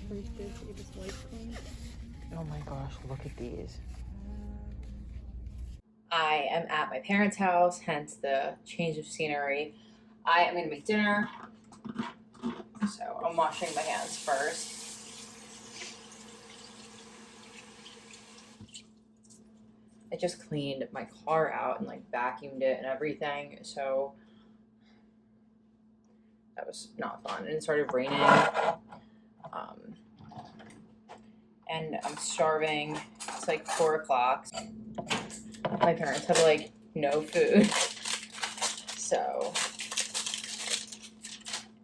First did see this white clean. Oh my gosh, look at these. I am at my parents' house, hence the change of scenery. I am gonna make dinner. So I'm washing my hands first. I just cleaned my car out and like vacuumed it and everything. So that was not fun. And it started raining. And I'm starving. It's like 4 o'clock. My parents have like no food. So,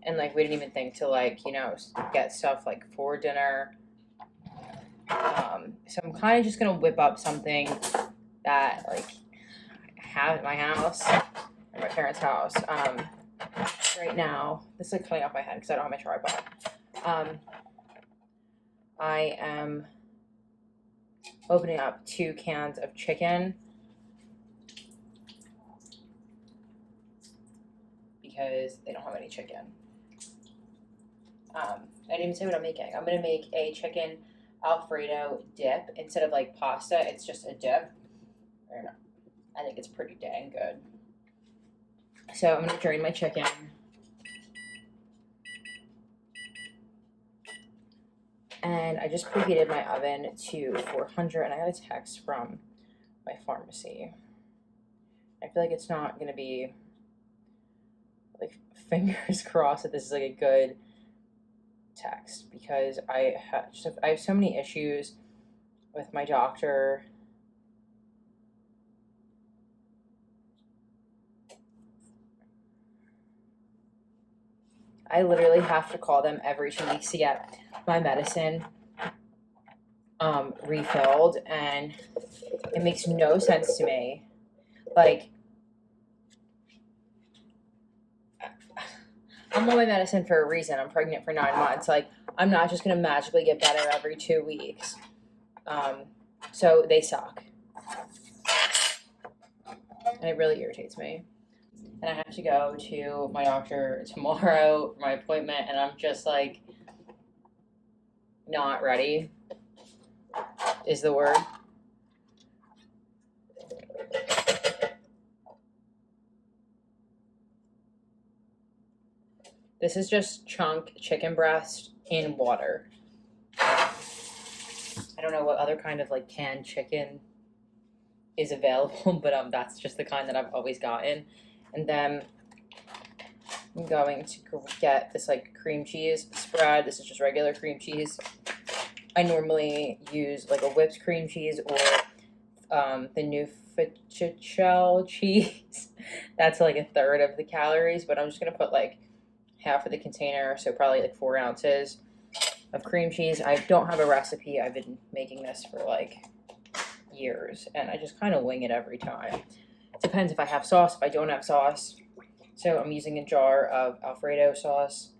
and like we didn't even think to like, you know, get stuff like for dinner. So I'm kind of just gonna whip up something that like I have at my house, at my parents' house. Right now, this is like coming off my head because I don't have my tripod. I am opening up 2 cans of chicken because they don't have any chicken. I didn't even say what I'm making. I'm gonna make a chicken Alfredo dip instead of like pasta. It's just a dip. I think it's pretty dang good. So I'm gonna drain my chicken. And I just preheated my oven to 400, and I got a text from my pharmacy. I feel like it's not gonna be like fingers crossed that this is like a good text because I have so many issues with my doctor. I literally have to call them every 2 weeks to get my medicine refilled, and it makes no sense to me. Like, I'm on my medicine for a reason. I'm pregnant for 9 months. Like, I'm not just gonna magically get better every 2 weeks. So they suck, and it really irritates me. And I have to go to my doctor tomorrow for my appointment, and I'm just like not ready is the word. This is just chunk chicken breast in water. I don't know what other kind of like canned chicken is available, but that's just the kind that I've always gotten. And then I'm going to get this like cream cheese spread. This is just regular cream cheese. I normally use like a whipped cream cheese or the new Fitchel cheese. That's like a third of the calories, but I'm just gonna put like half of the container, so probably like 4 ounces of cream cheese. I don't have a recipe. I've been making this for like years, and I just kind of wing it every time. Depends if I have sauce, if I don't have sauce. So I'm using a jar of Alfredo sauce.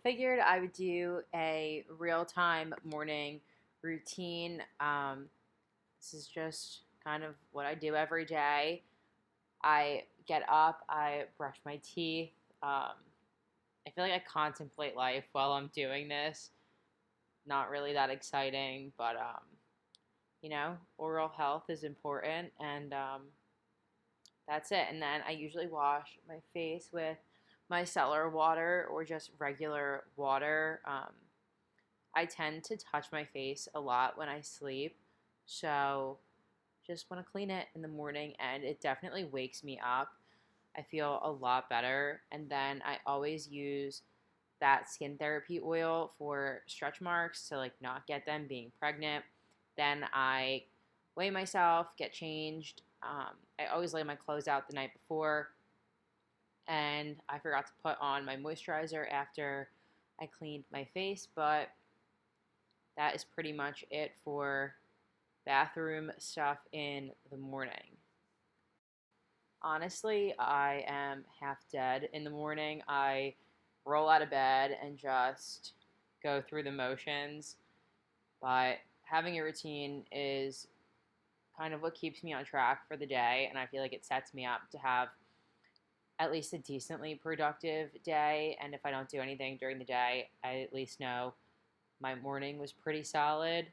figured I would do a real-time morning routine. This is just kind of what I do every day. I get up, I brush my teeth. I feel like I contemplate life while I'm doing this. Not really that exciting, but oral health is important, and that's it. And then I usually wash my face with micellar water or just regular water. I tend to touch my face a lot when I sleep, so just want to clean it in the morning, and it definitely wakes me up. I feel a lot better. And then I always use that skin therapy oil for stretch marks to like not get them being pregnant. Then I weigh myself, get changed. I always lay my clothes out the night before, and I forgot to put on my moisturizer after I cleaned my face, but that is pretty much it for bathroom stuff in the morning. Honestly, I am half dead in the morning. I roll out of bed and just go through the motions. But having a routine is kind of what keeps me on track for the day, and I feel like it sets me up to have at least a decently productive day. And if I don't do anything during the day, I at least know my morning was pretty solid.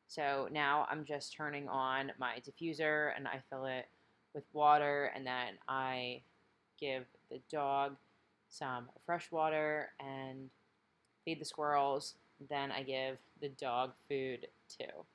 So now I'm just turning on my diffuser and I fill it with water, and then I give the dog some fresh water and feed the squirrels. Then I give the dog food too.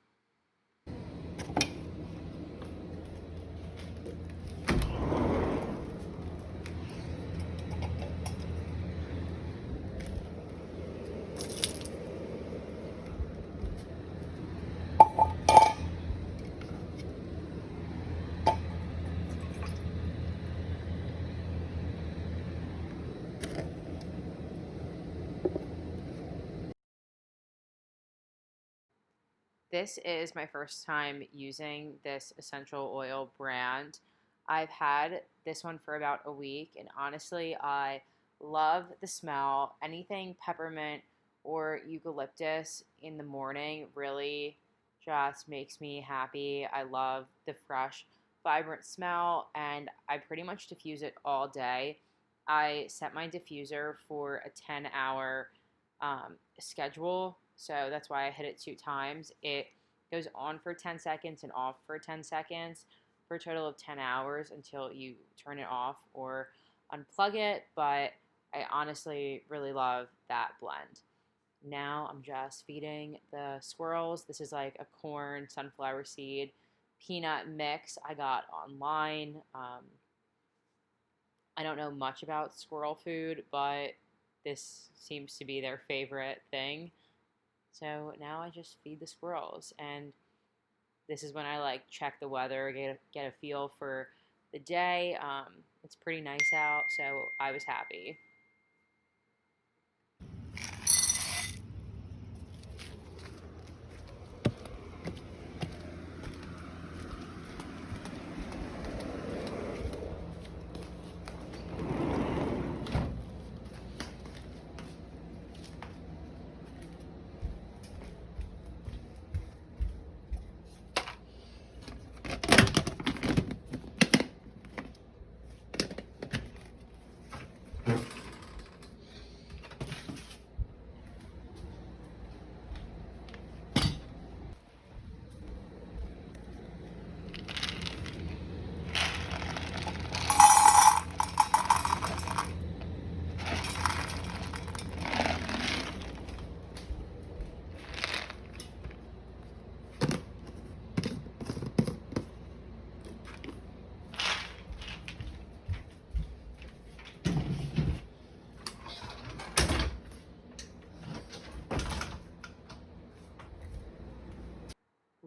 This is my first time using this essential oil brand. I've had this one for about a week, and honestly, I love the smell. Anything peppermint or eucalyptus in the morning really just makes me happy. I love the fresh, vibrant smell, and I pretty much diffuse it all day. I set my diffuser for a 10-hour schedule, so that's why I hit it 2 times. It goes on for 10 seconds and off for 10 seconds for a total of 10 hours until you turn it off or unplug it. But I honestly really love that blend. Now I'm just feeding the squirrels. This is like a corn, sunflower seed, peanut mix I got online. I don't know much about squirrel food, but this seems to be their favorite thing. So now I just feed the squirrels, and this is when I like check the weather, get a feel for the day. It's pretty nice out, so I was happy.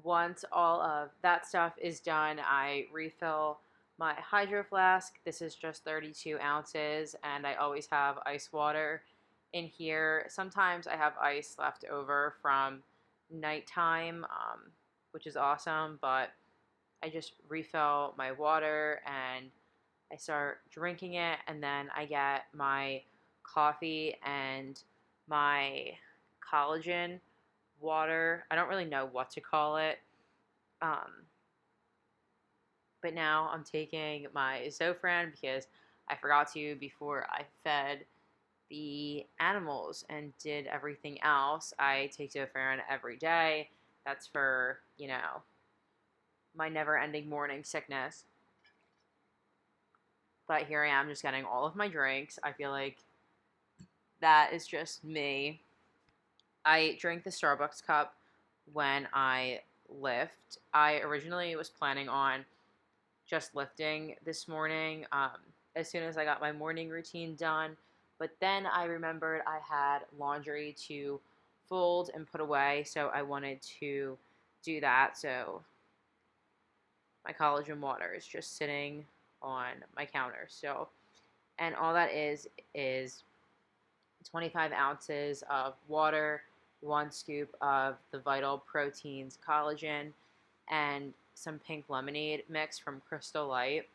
Once all of that stuff is done, I refill my hydro flask. This is just 32 ounces, and I always have ice water in here. Sometimes I have ice left over from nighttime, which is awesome, but I just refill my water and I start drinking it, and then I get my coffee and my collagen water. I don't really know what to call it. But now I'm taking my Zofran because I forgot to before I fed the animals and did everything else. I take Zofran every day. That's for, my never-ending morning sickness. But here I am just getting all of my drinks. I feel like that is just me. I drink the Starbucks cup when I lift. I originally was planning on just lifting this morning as soon as I got my morning routine done. But then I remembered I had laundry to fold and put away, so I wanted to do that. So my collagen water is just sitting on my counter. So, and all that is 25 ounces of water, 1 scoop of the Vital Proteins collagen, and some pink lemonade mix from Crystal Light.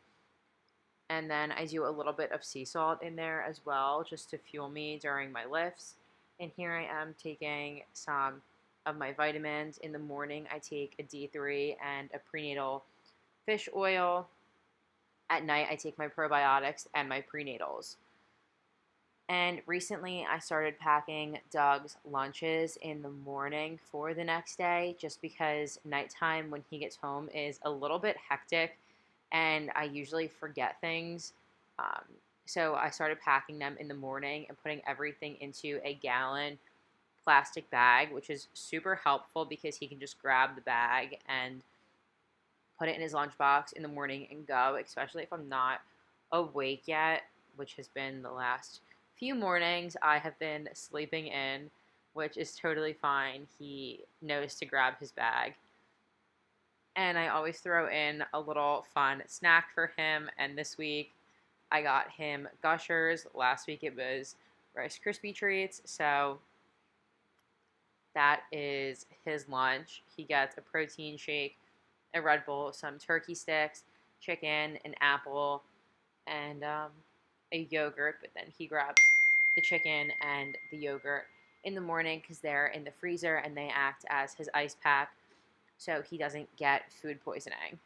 And then I do a little bit of sea salt in there as well, just to fuel me during my lifts. And here I am taking some of my vitamins. In the morning, I take a D3 and a prenatal fish oil. At night, I take my probiotics and my prenatals. And recently, I started packing Doug's lunches in the morning for the next day, just because nighttime when he gets home is a little bit hectic, and I usually forget things. So I started packing them in the morning and putting everything into a gallon plastic bag, which is super helpful because he can just grab the bag and put it in his lunchbox in the morning and go, especially if I'm not awake yet, which has been the last few mornings. I have been sleeping in, which is totally fine. He knows to grab his bag. And I always throw in a little fun snack for him. And this week, I got him Gushers. Last week, it was Rice Krispie treats. So that is his lunch. He gets a protein shake, a Red Bull, some turkey sticks, chicken, an apple, and a yogurt. But then he grabs the chicken and the yogurt in the morning because they're in the freezer and they act as his ice pack, so he doesn't get food poisoning.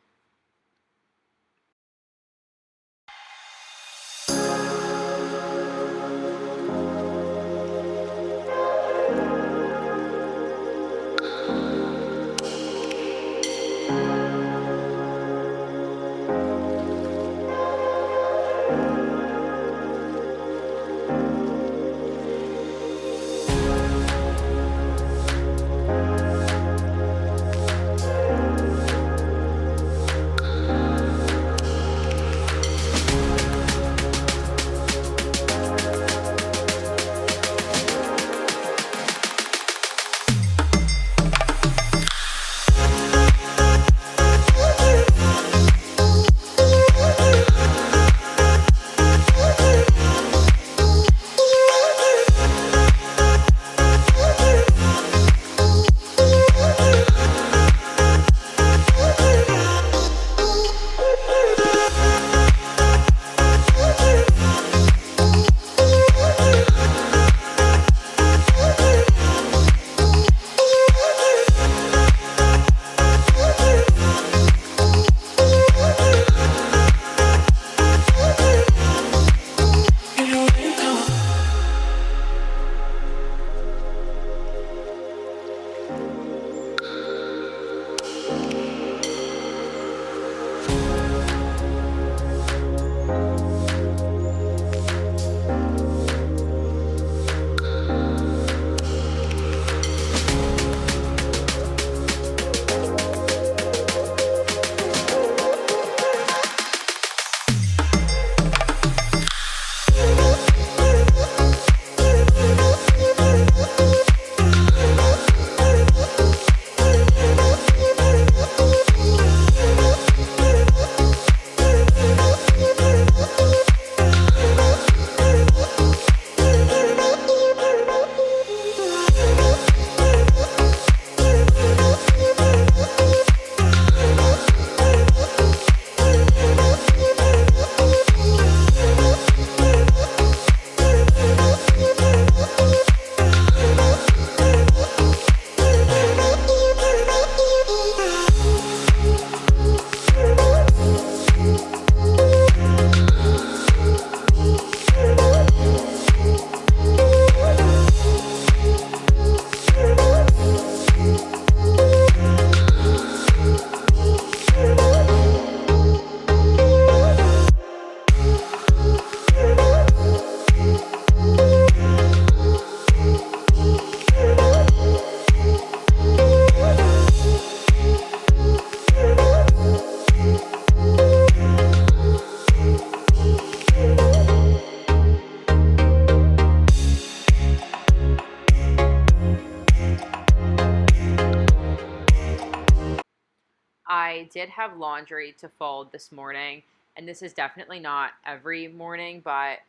I did have laundry to fold this morning, and this is definitely not every morning, but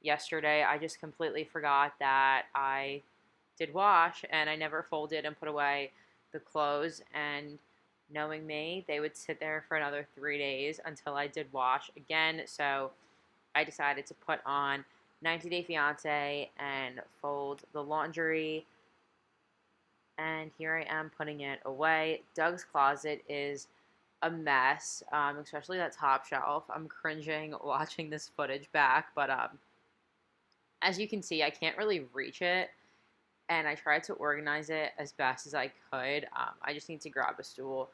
yesterday I just completely forgot that I did wash, and I never folded and put away the clothes, and knowing me, they would sit there for another 3 days until I did wash again. So I decided to put on 90 Day Fiance and fold the laundry, and here I am putting it away. Doug's closet is a mess, especially that top shelf. I'm cringing watching this footage back, but as you can see, I can't really reach it, and I tried to organize it as best as I could. I just need to grab a stool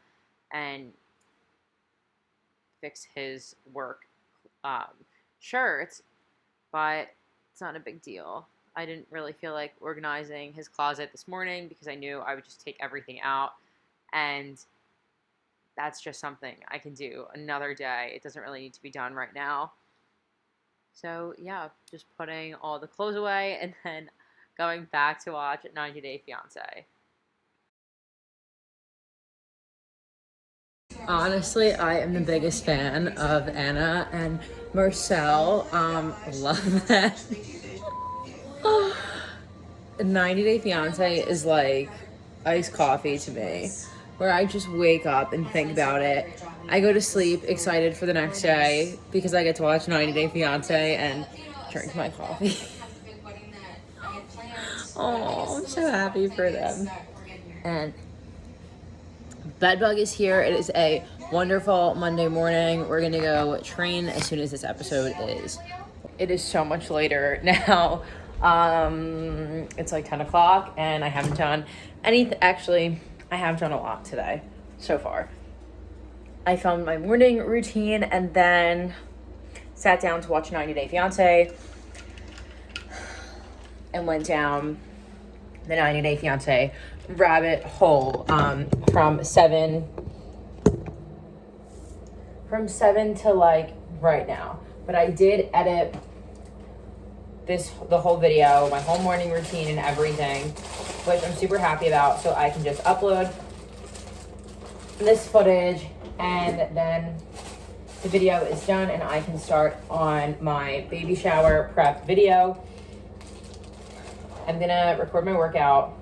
and fix his work shirts, but it's not a big deal. I didn't really feel like organizing his closet this morning because I knew I would just take everything out, and that's just something I can do another day. It doesn't really need to be done right now. So yeah, just putting all the clothes away and then going back to watch 90 Day Fiance. Honestly, I am the biggest fan of Anna and Marcel. Love that. 90 Day Fiance is like iced coffee to me, where I just wake up and think about it. I go to sleep excited for the next day because I get to watch 90 Day Fiance and drink my coffee. Oh, I'm so happy for them. And Bedbug is here. It is a wonderful Monday morning. We're gonna go train as soon as this episode is. It is so much later now. It's like 10 o'clock and I haven't done anything. Actually, I have done a lot today so far. I filmed my morning routine and then sat down to watch 90 Day Fiance and went down the 90 Day Fiance rabbit hole from 7 to like right now. But I did edit the whole video, my whole morning routine and everything, which I'm super happy about, so I can just upload this footage and then the video is done and I can start on my baby shower prep video. I'm gonna record my workout.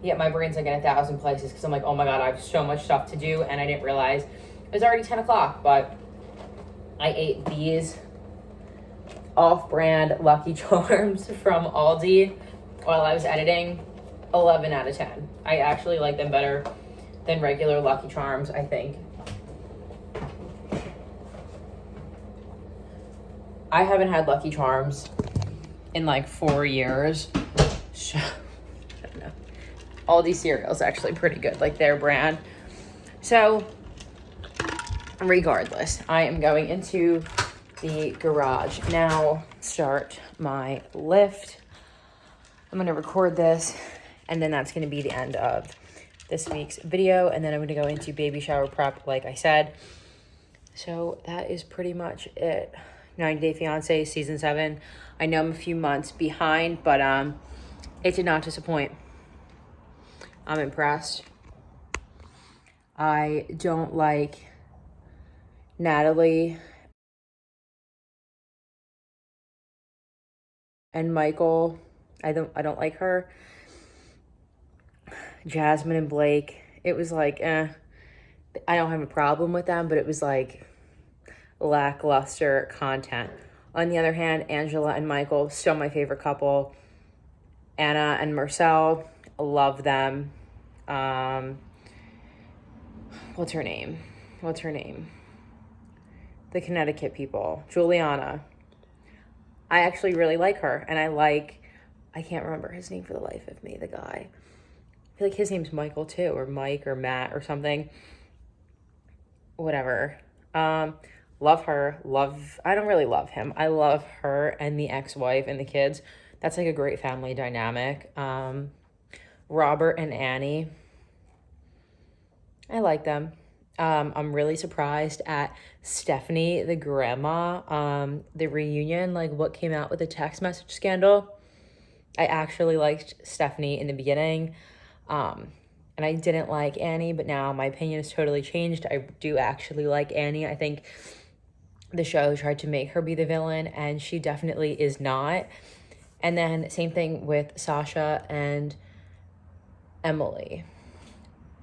Yeah, my brain's like in 1,000 places because I'm like, oh my God, I have so much stuff to do and I didn't realize it was already 10 o'clock, but I ate these off-brand Lucky Charms from Aldi while I was editing. 11 out of 10. I actually like them better than regular Lucky Charms, I think. I haven't had Lucky Charms in like 4 years. So, I don't know. Aldi cereal is actually pretty good, like their brand. So, regardless, I am going into the garage now. Start my lift. I'm gonna record this, and then that's gonna be the end of this week's video. And then I'm gonna go into baby shower prep, like I said. So that is pretty much it. 90 Day Fiance season 7. I know I'm a few months behind, but it did not disappoint. I'm impressed. I don't like Natalie and Michael. I don't like her. Jasmine and Blake. It was like, I don't have a problem with them, but it was like lackluster content. On the other hand, Angela and Michael, still my favorite couple. Anna and Marcel, love them. What's her name? The Connecticut people. Juliana. I actually really like her. And I can't remember his name for the life of me, the guy. I feel like his name's Michael too, or Mike or Matt or something. Whatever. Love her. I don't really love him. I love her and the ex-wife and the kids. That's like a great family dynamic. Robert and Annie. I like them. I'm really surprised at Stephanie, the grandma, the reunion, like what came out with the text message scandal. I actually liked Stephanie in the beginning. and I didn't like Annie, but now my opinion has totally changed. I do actually like Annie. I think the show tried to make her be the villain, and she definitely is not. And then same thing with Sasha and Emily.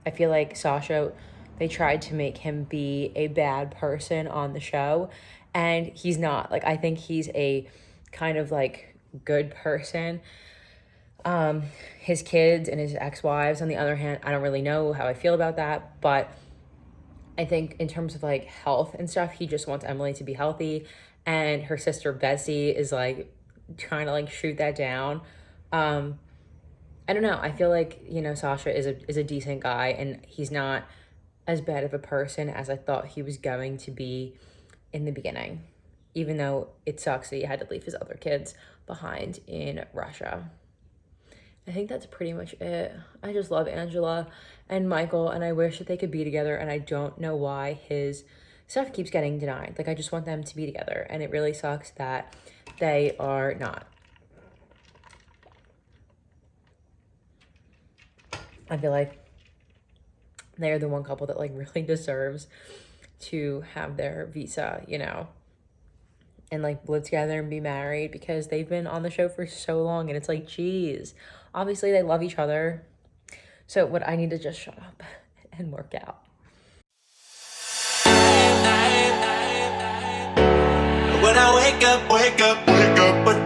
I feel like Sasha, they tried to make him be a bad person on the show, and he's not. Like, I think he's a kind of like good person. His kids and his ex-wives, on the other hand, I don't really know how I feel about that, but I think in terms of like health and stuff, he just wants Emily to be healthy, and her sister Bessie is like trying to like shoot that down. I don't know. I feel like, you know, Sasha is a decent guy, and he's not as bad of a person as I thought he was going to be in the beginning, even though it sucks that he had to leave his other kids behind in Russia. I think that's pretty much it. I just love Angela and Michael, and I wish that they could be together, and I don't know why his stuff keeps getting denied. Like, I just want them to be together, and it really sucks that they are not. I feel like they're the one couple that like really deserves to have their visa, you know, and like live together and be married, because they've been on the show for so long, and it's like, geez, obviously they love each other. So what I need to just shut up and work out. When I wake up,